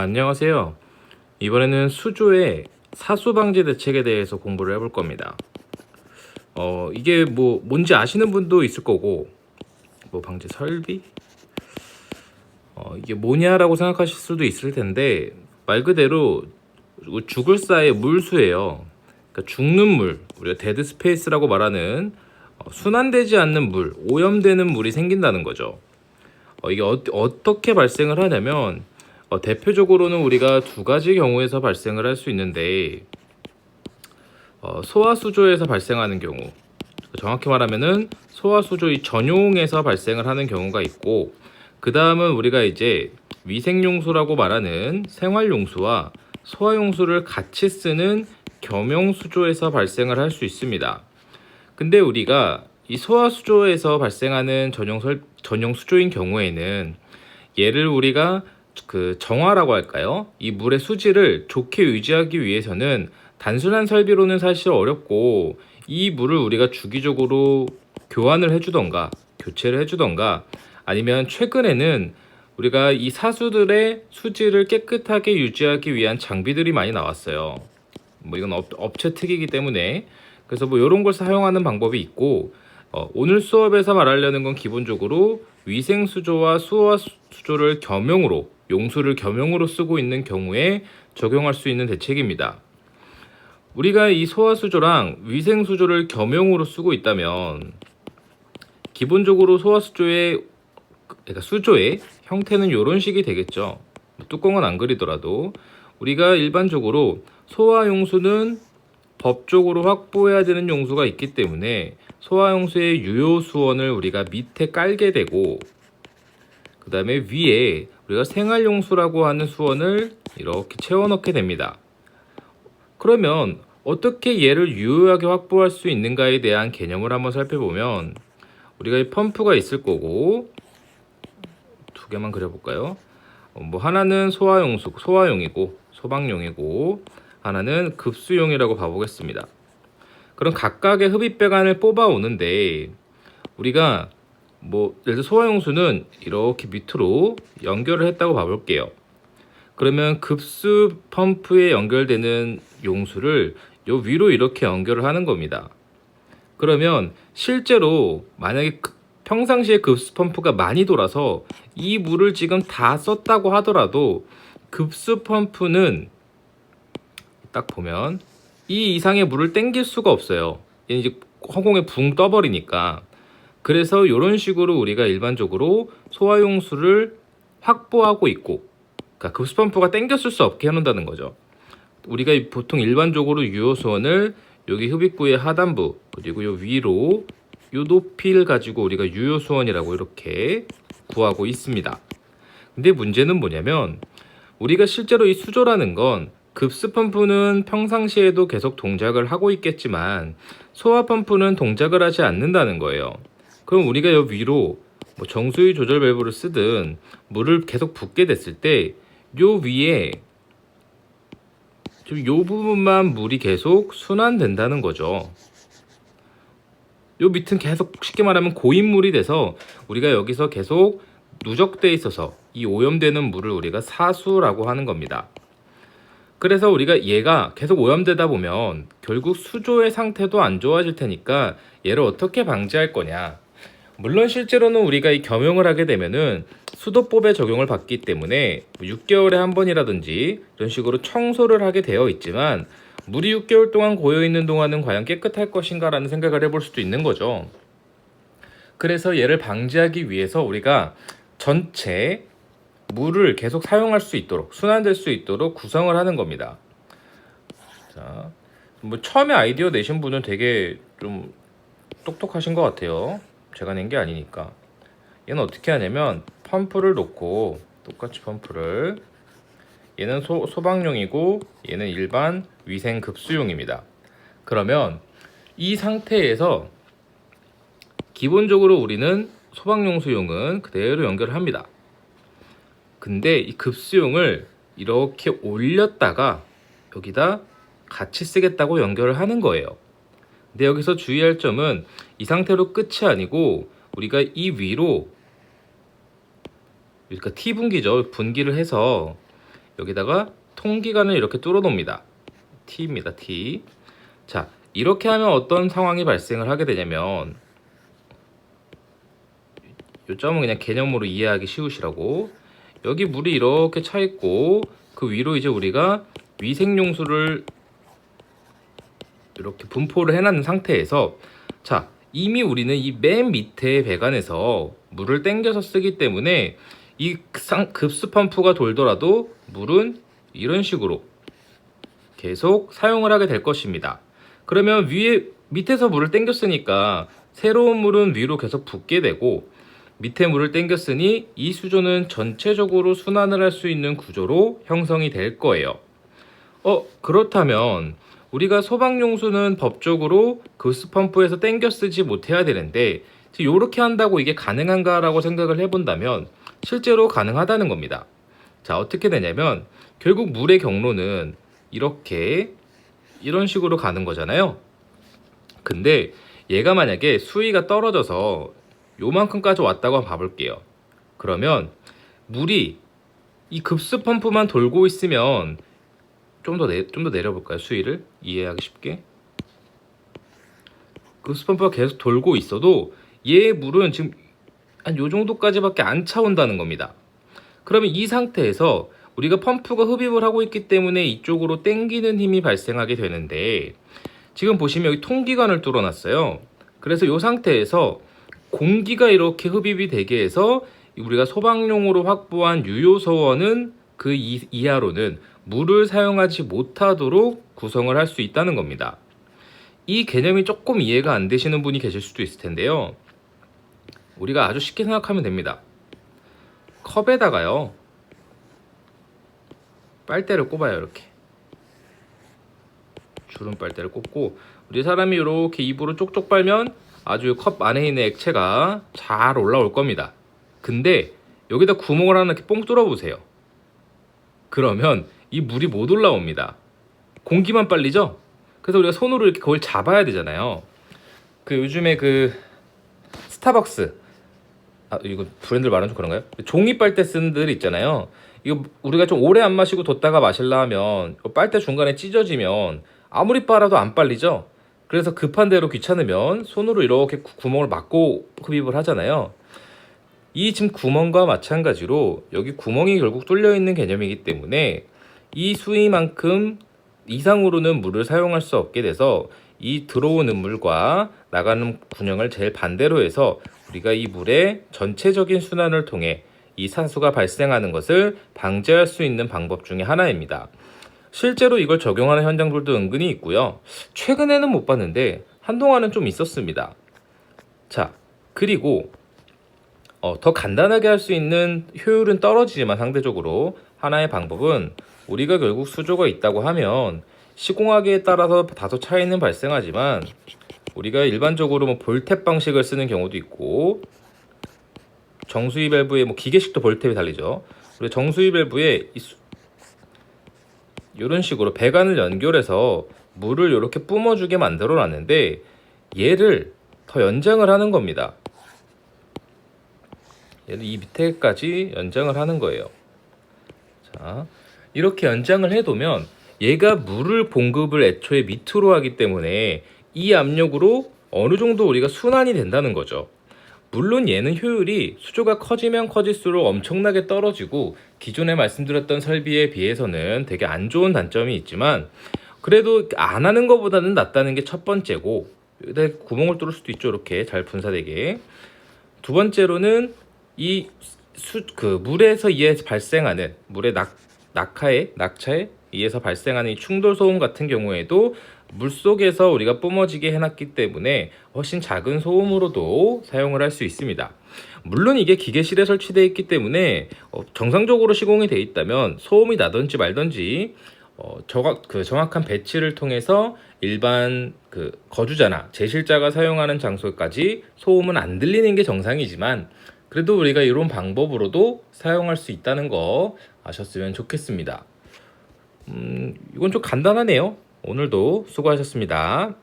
안녕하세요. 이번에는 수조의 사수 방지 대책에 대해서 공부를 해볼 겁니다. 이게 뭔지 아시는 분도 있을 거고, 방지 설비? 이게 뭐냐라고 생각하실 수도 있을 텐데, 말 그대로 죽을 사이의 물수예요. 그러니까 죽는 물, 우리가 데드 스페이스라고 말하는 순환되지 않는 물, 오염되는 물이 생긴다는 거죠. 이게 어떻게 발생을 하냐면, 대표적으로는 우리가 두 가지 경우에서 발생을 할 수 있는데, 소화수조에서 발생하는 경우, 정확히 말하면은 소화수조의 전용에서 발생을 하는 경우가 있고, 그 다음은 우리가 이제 위생용수라고 말하는 생활용수와 소화용수를 같이 쓰는 겸용수조에서 발생을 할 수 있습니다. 근데 우리가 이 소화수조에서 발생하는 전용 수조인 경우에는, 얘를 우리가 그 정화라고 할까요? 이 물의 수질을 좋게 유지하기 위해서는 단순한 설비로는 사실 어렵고, 이 물을 우리가 주기적으로 교환을 해주던가 교체를 해주던가, 아니면 최근에는 우리가 이 사수들의 수질을 깨끗하게 유지하기 위한 장비들이 많이 나왔어요. 이건 업체 특이기 때문에, 그래서 이런 걸 사용하는 방법이 있고, 오늘 수업에서 말하려는 건 기본적으로 위생수조와 수조를 겸용으로, 용수를 겸용으로 쓰고 있는 경우에 적용할 수 있는 대책입니다. 우리가 이 소화수조랑 위생수조를 겸용으로 쓰고 있다면, 기본적으로 그러니까 수조의 형태는 이런 식이 되겠죠. 뚜껑은 안 그리더라도 우리가 일반적으로 소화용수는 법적으로 확보해야 되는 용수가 있기 때문에 소화용수의 유효 수원을 우리가 밑에 깔게 되고, 그 다음에 위에 우리가 생활용수라고 하는 수원을 이렇게 채워 넣게 됩니다. 그러면 어떻게 얘를 유효하게 확보할 수 있는가에 대한 개념을 한번 살펴보면, 우리가 이 펌프가 있을 거고, 두 개만 그려볼까요? 하나는 소화용이고 소방용이고, 하나는 급수용이라고 봐보겠습니다. 그럼 각각의 흡입배관을 뽑아 오는데, 우리가 예를 들어 소화용수는 이렇게 밑으로 연결을 했다고 봐볼게요. 그러면 급수 펌프에 연결되는 용수를 요 위로 이렇게 연결을 하는 겁니다. 그러면 실제로 만약에 평상시에 급수 펌프가 많이 돌아서 이 물을 지금 다 썼다고 하더라도, 급수 펌프는 딱 보면 이 이상의 물을 땡길 수가 없어요. 얘는 이제 허공에 붕 떠버리니까. 그래서 이런 식으로 우리가 일반적으로 소화용수를 확보하고 있고, 그러니까 급수 펌프가 땡겼을 수 없게 해놓는다는 거죠. 우리가 보통 일반적으로 유효수원을 여기 흡입구의 하단부, 그리고 요 위로 요 높이를 가지고 우리가 유효수원이라고 이렇게 구하고 있습니다. 근데 문제는 뭐냐면, 우리가 실제로 이 수조라는 건, 급수 펌프는 평상시에도 계속 동작을 하고 있겠지만 소화 펌프는 동작을 하지 않는다는 거예요. 그럼 우리가 요 위로 정수위 조절 밸브를 쓰든 물을 계속 붓게 됐을 때, 요 위에 요 부분만 물이 계속 순환된다는 거죠. 요 밑은 계속 쉽게 말하면 고인물이 돼서 우리가 여기서 계속 누적돼 있어서 이 오염되는 물을 우리가 사수라고 하는 겁니다. 그래서 우리가 얘가 계속 오염되다 보면 결국 수조의 상태도 안 좋아질 테니까, 얘를 어떻게 방지할 거냐. 물론 실제로는 우리가 이 겸용을 하게 되면은 수도법에 적용을 받기 때문에 6개월에 한 번이라든지 이런 식으로 청소를 하게 되어 있지만, 물이 6개월 동안 고여있는 동안은 과연 깨끗할 것인가 라는 생각을 해볼 수도 있는 거죠. 그래서 얘를 방지하기 위해서 우리가 전체 물을 계속 사용할 수 있도록, 순환될 수 있도록 구성을 하는 겁니다. 자, 처음에 아이디어 내신 분은 되게 좀 똑똑하신 것 같아요. 제가 낸 게 아니니까. 얘는 어떻게 하냐면, 펌프를 놓고, 똑같이 펌프를, 얘는 소방용이고 얘는 일반 위생 급수용입니다. 그러면 이 상태에서 기본적으로 우리는 소방용수용은 그대로 연결을 합니다. 근데 이 급수용을 이렇게 올렸다가 여기다 같이 쓰겠다고 연결을 하는 거예요. 근데 여기서 주의할 점은, 이 상태로 끝이 아니고 우리가 이 위로, 그러니까 T분기죠. 분기를 해서 여기다가 통기관을 이렇게 뚫어 놓습니다. T입니다. T. 자, 이렇게 하면 어떤 상황이 발생을 하게 되냐면, 이 점은 그냥 개념으로 이해하기 쉬우시라고, 여기 물이 이렇게 차 있고 그 위로 이제 우리가 위생용수를 이렇게 분포를 해놨는 상태에서, 자, 이미 우리는 이 맨 밑에 배관에서 물을 땡겨서 쓰기 때문에 이 급수 펌프가 돌더라도 물은 이런 식으로 계속 사용을 하게 될 것입니다. 그러면 밑에서 물을 땡겼으니까 새로운 물은 위로 계속 붓게 되고, 밑에 물을 땡겼으니 이 수조는 전체적으로 순환을 할 수 있는 구조로 형성이 될 거예요. 그렇다면 우리가 소방용수는 법적으로 급수펌프에서 땡겨 쓰지 못해야 되는데, 이렇게 한다고 이게 가능한가라고 생각을 해본다면 실제로 가능하다는 겁니다. 자, 어떻게 되냐면 결국 물의 경로는 이런 식으로 가는 거잖아요. 근데 얘가 만약에 수위가 떨어져서 요만큼까지 왔다고 한번 봐볼게요. 그러면 물이 이 급수 펌프만 돌고 있으면 좀 더 내려볼까요? 수위를 이해하기 쉽게. 급수 펌프가 계속 돌고 있어도 얘 물은 지금 한 요 정도까지밖에 안 차온다는 겁니다. 그러면 이 상태에서 우리가 펌프가 흡입을 하고 있기 때문에 이쪽으로 당기는 힘이 발생하게 되는데, 지금 보시면 여기 통기관을 뚫어놨어요. 그래서 이 상태에서 공기가 이렇게 흡입이 되게 해서 우리가 소방용으로 확보한 유효소원은 그 이하로는 물을 사용하지 못하도록 구성을 할 수 있다는 겁니다. 이 개념이 조금 이해가 안 되시는 분이 계실 수도 있을 텐데요. 우리가 아주 쉽게 생각하면 됩니다. 컵에다가요, 빨대를 꼽아요. 이렇게 주름 빨대를 꼽고 우리 사람이 이렇게 입으로 쪽쪽 빨면 아주 컵 안에 있는 액체가 잘 올라올 겁니다. 근데 여기다 구멍을 하나 이렇게 뽕 뚫어 보세요. 그러면 이 물이 못 올라옵니다. 공기만 빨리죠? 그래서 우리가 손으로 이렇게 그걸 잡아야 되잖아요. 요즘에 스타벅스, 이거 브랜드를 말하면 좀 그런가요? 종이 빨대 쓰는 들 있잖아요. 이거 우리가 좀 오래 안 마시고 뒀다가 마실라 하면 빨대 중간에 찢어지면 아무리 빨아도 안 빨리죠. 그래서 급한 대로 귀찮으면 손으로 이렇게 구멍을 막고 흡입을 하잖아요. 이 지금 구멍과 마찬가지로 여기 구멍이 결국 뚫려 있는 개념이기 때문에 이 수위만큼 이상으로는 물을 사용할 수 없게 돼서 이 들어오는 물과 나가는 균형을 제일 반대로 해서 우리가 이 물의 전체적인 순환을 통해 이 산수가 발생하는 것을 방지할 수 있는 방법 중에 하나입니다. 실제로 이걸 적용하는 현장들도 은근히 있고요. 최근에는 못 봤는데 한동안은 좀 있었습니다. 자, 그리고 더 간단하게 할 수 있는, 효율은 떨어지지만 상대적으로 하나의 방법은, 우리가 결국 수조가 있다고 하면 시공하기에 따라서 다소 차이는 발생하지만 우리가 일반적으로 볼탭 방식을 쓰는 경우도 있고, 정수위 밸브에 기계식도 볼탭이 달리죠. 우리 정수위 밸브에 이런 식으로 배관을 연결해서 물을 이렇게 뿜어주게 만들어 놨는데, 얘를 더 연장을 하는 겁니다. 얘를 이 밑에까지 연장을 하는 거예요. 자, 이렇게 연장을 해두면 얘가 물을 공급을 애초에 밑으로 하기 때문에 이 압력으로 어느 정도 우리가 순환이 된다는 거죠. 물론 얘는 효율이 수조가 커지면 커질수록 엄청나게 떨어지고 기존에 말씀드렸던 설비에 비해서는 되게 안 좋은 단점이 있지만, 그래도 안 하는 것보다는 낫다는 게 첫 번째고, 여기다 구멍을 뚫을 수도 있죠. 이렇게 잘 분사되게. 두 번째로는 물에서 의해 발생하는, 물의 낙차에 의해서 발생하는 이 충돌 소음 같은 경우에도 물속에서 우리가 뿜어지게 해놨기 때문에 훨씬 작은 소음으로도 사용을 할 수 있습니다. 물론 이게 기계실에 설치되어 있기 때문에 정상적으로 시공이 되어 있다면 소음이 나든지 말든지 정확한 배치를 통해서 일반 거주자나 제실자가 사용하는 장소까지 소음은 안 들리는 게 정상이지만, 그래도 우리가 이런 방법으로도 사용할 수 있다는 거 아셨으면 좋겠습니다. 이건 좀 간단하네요. 오늘도 수고하셨습니다.